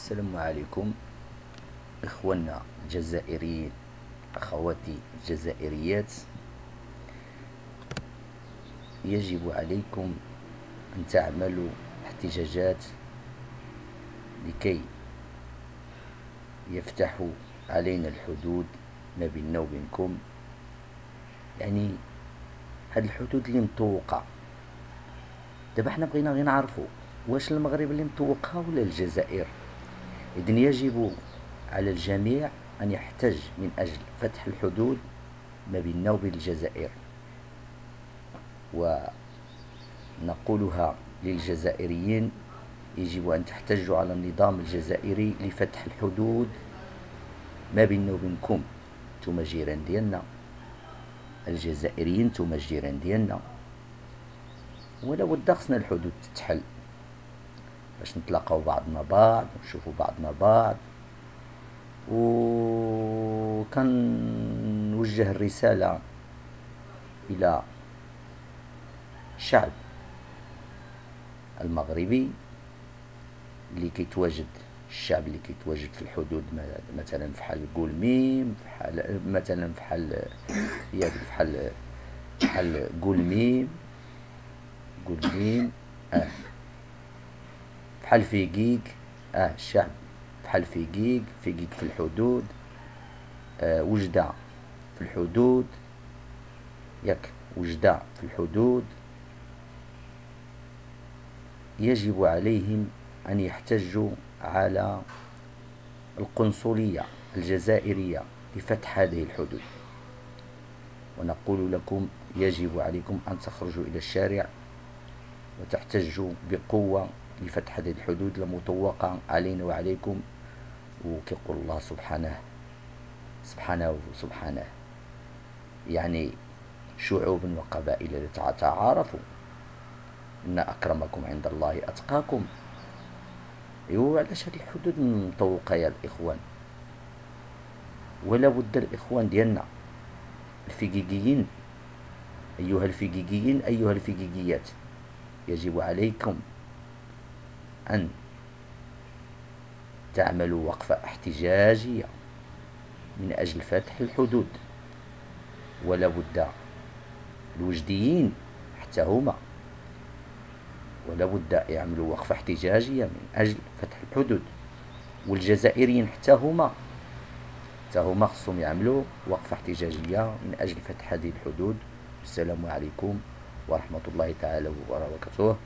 السلام عليكم إخواننا الجزائريين، أخواتي الجزائريات. يجب عليكم أن تعملوا احتجاجات لكي يفتحوا علينا الحدود ما بيننا وبينكم. يعني هاد الحدود اللي مطوقة دابا حنا بغينا غير نعرفوا واش المغرب اللي مطوقها ولا الجزائر. إذن يجب على الجميع أن يحتج من أجل فتح الحدود ما بيننا وبين الجزائر، ونقولها للجزائريين: يجب أن تحتجوا على النظام الجزائري لفتح الحدود ما بيننا وبينكم. نتوما جيران ديالنا الجزائريين، نتوما الجيران ديالنا، ولا بد خصنا الحدود تتحل باش نتلاقاو بعضنا بعض ونشوفوا بعضنا بعض. وكنوجه الرسالة إلى الشعب المغربي اللي كيتواجد، الشعب اللي كيتواجد في الحدود، مثلا فحال قولميم، فحال مثلا فحال قولميم بحال فيقيق. الشعب بحال فيقيق في الحدود، وجدة في الحدود، وجدة في الحدود. يجب عليهم أن يحتجوا على القنصلية الجزائرية لفتح هذه الحدود. ونقول لكم: يجب عليكم أن تخرجوا إلى الشارع وتحتجوا بقوة لفتح هذه الحدود المطوقة علينا وعليكم. وكيقول الله سبحانه يعني شعوب وقبائل لتعارفوا إن أكرمكم عند الله أتقاكم. علاش هاد الحدود مطوقة يا الإخوان؟ ولا بد الإخوان ديالنا الفيقيقيين، أيها الفيقيقيين، أيها الفيقيقيات، يجب عليكم أن تعملوا وقفة احتجاجية من أجل فتح الحدود. ولا بد الوجديين حتى هما ولا بد يعملوا وقفة احتجاجية من أجل فتح الحدود. والجزائريين حتى هما خصهم يعملوا وقفة احتجاجية من أجل فتح هذه الحدود. السلام عليكم ورحمة الله تعالى وبركاته.